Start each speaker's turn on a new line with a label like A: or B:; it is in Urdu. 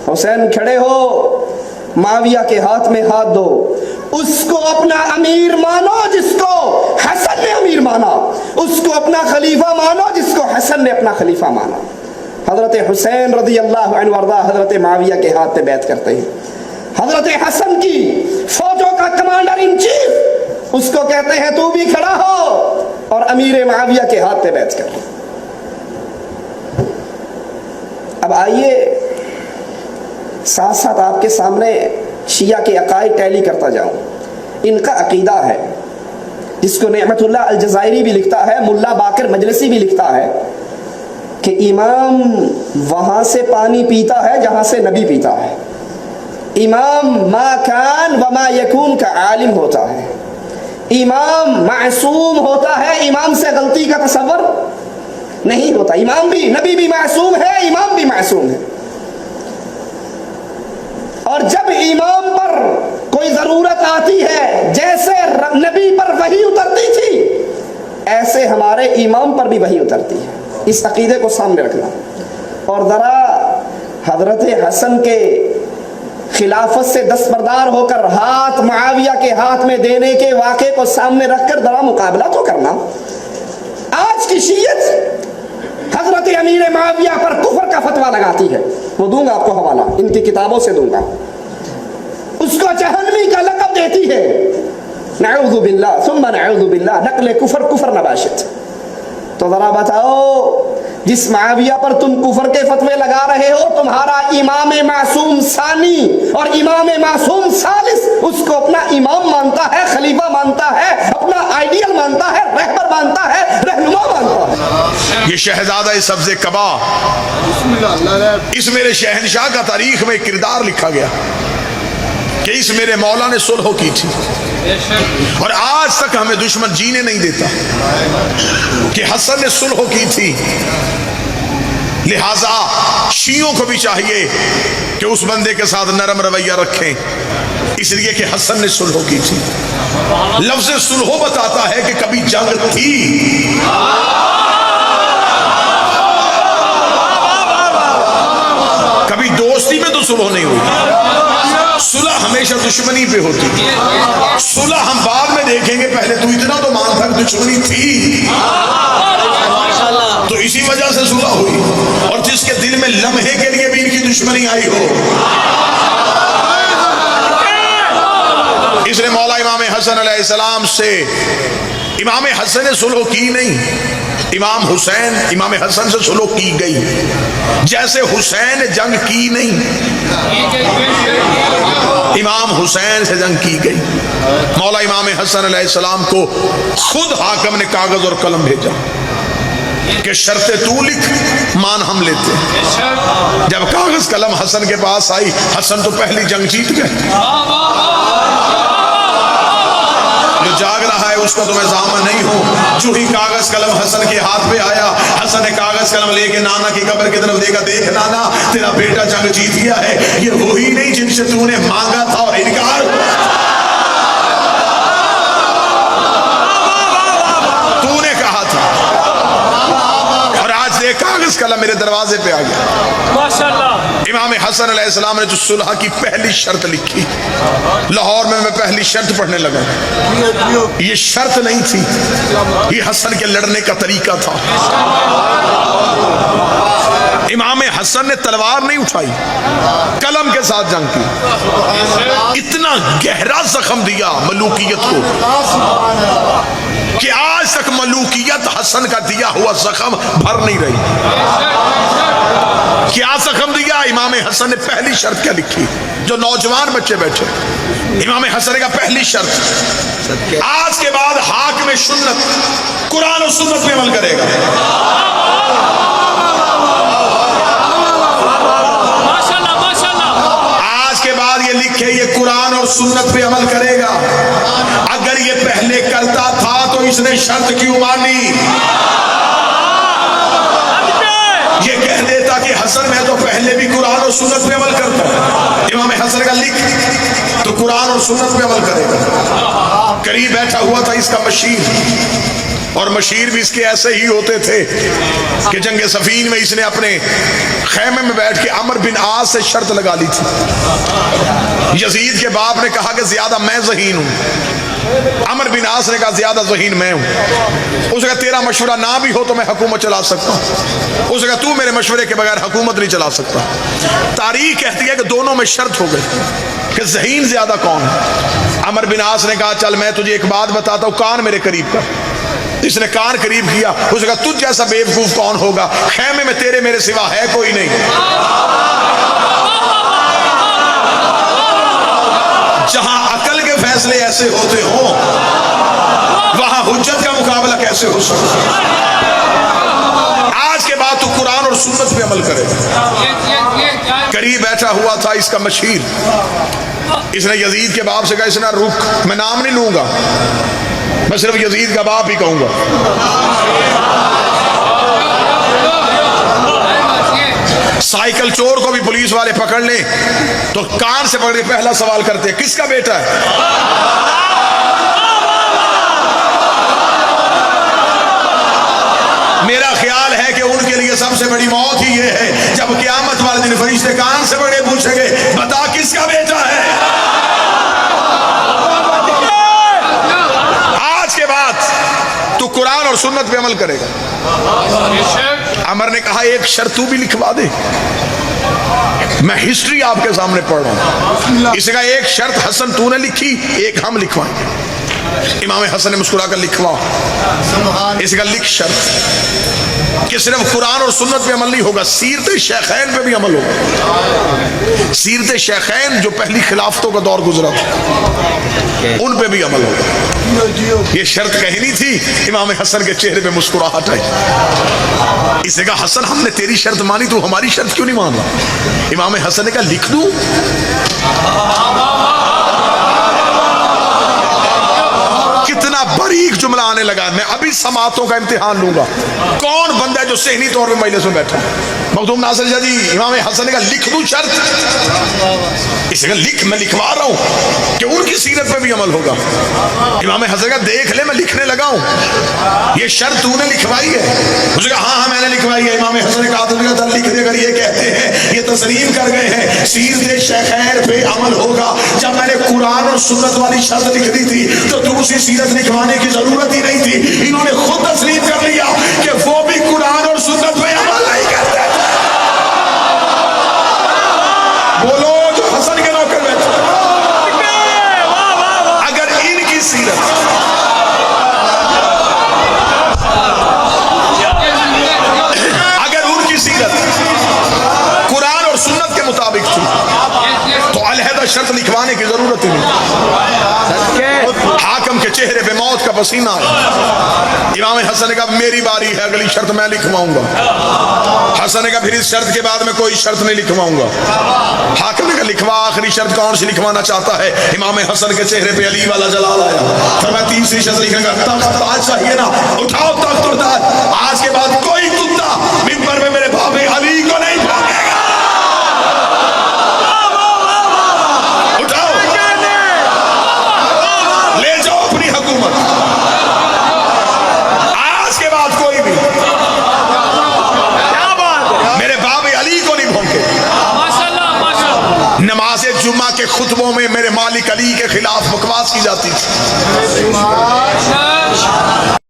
A: حسین کھڑے ہو، معاویہ کے ہاتھ میں ہاتھ دو، اس کو اپنا امیر مانو جس کو حسن نے امیر مانا، اس کو اپنا خلیفہ مانو جس کو حسن نے اپنا خلیفہ مانا۔ حضرت حسین رضی اللہ عنہ وارضہ حضرت معاویہ کے ہاتھ پہ بیعت کرتے ہیں۔ حضرت حسن کی فوجوں کا کمانڈر ان چیف، اس کو کہتے ہیں تو بھی کھڑا ہو اور امیر معاویہ کے ہاتھ پہ بیعت کر۔ اب آئیے ساتھ ساتھ آپ کے سامنے شیعہ کے عقائد ٹیلی کرتا جاؤں۔ ان کا عقیدہ ہے، جس کو نعمت اللہ الجزائری بھی لکھتا ہے، ملا باقر مجلسی بھی لکھتا ہے، کہ امام وہاں سے پانی پیتا ہے جہاں سے نبی پیتا ہے۔ امام ما کان وما یکون کا عالم ہوتا ہے، امام معصوم ہوتا ہے، امام سے غلطی کا تصور نہیں ہوتا۔ امام بھی، نبی بھی معصوم ہے، امام بھی معصوم ہے۔ اور جب امام پر کوئی ضرورت آتی ہے، جیسے نبی پر وحی اترتی تھی، ایسے ہمارے امام پر بھی وحی اترتی ہے۔ اس عقیدے کو سامنے رکھنا، اور ذرا حضرت حسن کے خلافت سے دستبردار ہو کر ہاتھ معاویہ کے ہاتھ میں دینے کے واقعے کو سامنے رکھ کر ذرا مقابلہ تو کرنا۔ آج کی شیعت حضرت امیر معاویہ پر کفر کا فتویٰ لگاتی ہے، وہ دوں گا آپ کو حوالہ، ان کی کتابوں سے دوں گا۔ اس کو جہنمی کا لقب دیتی ہے، نعوذ باللہ ثم نعوذ باللہ، نقل کفر، کفر نباشت۔ تو ذرا بتاؤ، جس معاویہ پر تم کفر کے فتوے لگا رہے ہو، تمہارا امام معصوم ثانی اور امام معصوم ثالث اس کو اپنا امام مانتا ہے، خلیفہ مانتا ہے، اپنا آئیڈیل مانتا ہے، رہبر مانتا ہے، رہنما مانتا ہے۔
B: یہ شہزادہ سبز قبا، اس میرے شہنشاہ کا تاریخ میں کردار لکھا گیا کہ اس میرے مولا نے صلح کی تھی، اور آج تک ہمیں دشمن جینے نہیں دیتا کہ حسن نے صلح کی تھی۔ لہذا شیعوں کو بھی چاہیے کہ اس بندے کے ساتھ نرم رویہ رکھیں، اس لیے کہ حسن نے صلح کی تھی۔ لفظ صلح بتاتا ہے کہ کبھی جنگ تھی، کبھی دوستی میں تو صلح نہیں ہوئی، صلح ہمیشہ دشمنی پہ ہوتی۔ صلح ہم بعد میں دیکھیں گے، پہلے تو اتنا تو مان تک دشمنی تھی، تو اسی وجہ سے صلح ہوئی۔ اور جس کے دل میں لمحے کے لیے بھی ان کی دشمنی آئی ہو، اس نے مولا امام حسن علیہ السلام سے، امام حسن نے صلح کی نہیں، امام حسین، امام حسن سے صلح کی گئی، جیسے حسین نے جنگ کی نہیں، امام حسین سے جنگ کی گئی۔ مولا امام حسن علیہ السلام کو خود حاکم نے کاغذ اور قلم بھیجا کہ شرطیں تو لکھ، مان ہم لیتے ہیں۔ جب کاغذ قلم حسن کے پاس آئی، حسن تو پہلی جنگ جیت گئے۔ جو جاگ رہا ہے اس کا تو میں ضامن نہیں ہوں، جو ہی کاغذ قلم حسن کے ہاتھ پہ آیا، حسن نے کاغذ قلم لے کے نانا کی قبر کی طرف دیکھا، دیکھ نانا تیرا بیٹا جنگ جیت گیا ہے، یہ وہی نہیں جن سے تو نے مانگا تھا اور انکار تو نے کہا تھا، اور آج دیکھ کاغذ قلم میرے دروازے پہ آ گیا۔ ماشاءاللہ امام حسن علیہ السلام نے جو صلح کی پہلی شرط لکھی، لاہور میں پہلی شرط پڑھنے لگا، یہ شرط نہیں تھی، یہ حسن کے لڑنے کا طریقہ تھا۔ امام حسن نے تلوار نہیں اٹھائی، قلم کے ساتھ جنگ کی، اتنا گہرا زخم دیا ملوکیت کو کہ آج تک ملوکیت حسن کا دیا ہوا زخم بھر نہیں رہی۔ کیا زخم دیا؟ امام حسن نے پہلی شرط کیا لکھی؟ جو نوجوان بچے بیٹھے، امام حسن کا پہلی شرط، آج کے بعد حاکم سنت قرآن و سنت پہ عمل کرے گا۔ آج کے بعد یہ لکھے، یہ قرآن اور سنت پہ عمل کرے گا۔ اگر یہ پہلے کرتا تھا تو اس نے شرط کیوں مانی؟ یہ کہہ دیتا کہ حسن میں تو پہلے بھی قرآن اور سنت پہ عمل کرتا ہوں، امام حسن کا لکھ تو قرآن اور سنت پہ عمل کرے گا۔ قریب بیٹھا ہوا تھا اس کا مشیر، اور مشیر بھی اس کے ایسے ہی ہوتے تھے کہ جنگ صفین میں اس نے اپنے خیمے میں بیٹھ کے عمر بن عاص سے شرط لگا لی تھی۔ یزید کے باپ نے کہا کہ زیادہ میں ذہین ہوں، عمر بن عاص نے کہا زیادہ ذہین میں ہوں۔ اس نے کہا تیرا مشورہ نہ بھی ہو تو میں حکومت چلا سکتا ہوں۔ اس نے کہا تو میرے مشورے کے بغیر حکومت نہیں چلا سکتا۔ تاریخ کہتی ہے کہ دونوں میں شرط ہو گئی کہ ذہین زیادہ کون ہے۔ عمر بن عاص نے کہا چل میں تجھے ایک بات بتاتا ہوں، کان میرے قریب کر۔ اس نے کان قریب کیا۔ اس نے کہا تجھ جیسا بے وقوف کون ہوگا، خیمے میں تیرے میرے سوا ہے کوئی نہیں۔ جہاں عقل کے فیصلے ایسے ہوتے ہوں وہاں حجت کا مقابلہ کیسے ہو سکتا ہے؟ آج کے بعد تو قرآن اور سنت پہ عمل کرے۔ قریب بیٹھا ہوا تھا اس کا مشیر، اس نے یزید کے باپ سے کہا اس نے رک، میں نام نہیں لوں گا، میں صرف یزید کا باپ ہی کہوں گا۔ سائیکل چور کو بھی پولیس والے پکڑ لیں تو کان سے پکڑ کے پہلا سوال کرتے ہیں کس کا بیٹا ہے؟ میرا خیال ہے کہ ان کے لیے سب سے بڑی موت ہی یہ ہے جب قیامت والے دن فرشتے کان سے پکڑے پوچھیں گے بتا کس کا بیٹا ہے۔ آج کے بعد تو قرآن اور سنت پہ عمل کرے گا۔ عمر نے کہا ایک شرط تو بھی لکھوا دے، میں ہسٹری آپ کے سامنے پڑھ رہا ہوں۔ اس نے کہا ایک شرط حسن تو نے لکھی، ایک ہم لکھوائیں گے۔ امام حسن نے مسکرا کر لکھوا۔ اس کا لکھ شرط کہ صرف قرآن اور سنت پہ عمل نہیں ہوگا، سیرت شیخین پہ بھی عمل ہوگا۔ سیرت شیخین جو پہلی خلافتوں کا دور گزرا تھا ان پہ بھی عمل ہوگا۔ یہ شرط کہنی تھی، امام حسن کے چہرے پہ مسکراہٹ آئی۔ اس نے کہا حسن ہم نے تیری شرط مانی، تو ہماری شرط کیوں نہیں مان رہا؟ امام حسن نے کہا لکھ دوں؟ کتنا باریک جملہ آنے لگا، میں ابھی سماعتوں کا امتحان لوں گا۔ کون بندہ ہے جو ذہنی طور پہ مجلس میں بیٹھا ہے؟ مخدوم ناصر شاہ جی، امام حسن نے کہا لکھ دوں شرط؟ اس نے کہا لکھ، میں لکھوا رہا ہوں کہ ان کی سیرت پہ بھی عمل ہوگا۔ امام حسن نے کہا دیکھ لے میں لکھنے لگا ہوں، یہ شرط تو نے لکھوائی ہے؟ اس نے کہا ہاں میں نے لکھوائی ہے۔ امام حسن نے کہا تو لکھ دے کر یہ کہتے ہیں، یہ تسلیم کر گئے ہیں سیرت شیخین پہ عمل ہوگا۔ جب میں نے قرآن اور سنت والی شرط لکھ دی تھی تو دوسری سیرت لکھوانے کی ضرورت ہی نہیں تھی۔ انہوں نے خود تسلیم کر لیا کہ وہ بھی قرآن اور سنت پہ عمل نہیں کرتے۔ بولو جو حسن کے نوکر بیٹھے، اگر ان کی سیرت قرآن اور سنت کے مطابق تھی تو علیحدہ شرط لکھوانے کی ضرورت ہی نہیں۔ حاکم کے چہرے پہ موت کا پسینہ ہے۔ امام حسن نے کہا میری باری ہے، اگلی شرط میں لکھواؤں گا۔ حسن نے کہا پھر اس شرط کے بعد میں کوئی شرط نہیں لکھواؤں گا۔ حاکم نے کہا لکھوا، آخری شرط کون سی لکھوانا چاہتا ہے؟ امام حسن کے چہرے پہ علی والا جلال آیا۔ فرمایا تیسری شرط لکھنے کا تخت تاج چاہیے نا، اٹھاؤ تخت اور تاج، آج کے بعد کوئی کتا منبر میں میرے بھائی علی کو نہیں بھاگے گا۔ اٹھاؤ لے جاؤ اپنی حکومت، آج کے بعد کوئی بھی میرے باب علی کو نہیں بھونکے۔ نماز جمعہ کے خطبوں میں میرے مالک علی کے خلاف بکواس کی جاتی تھی۔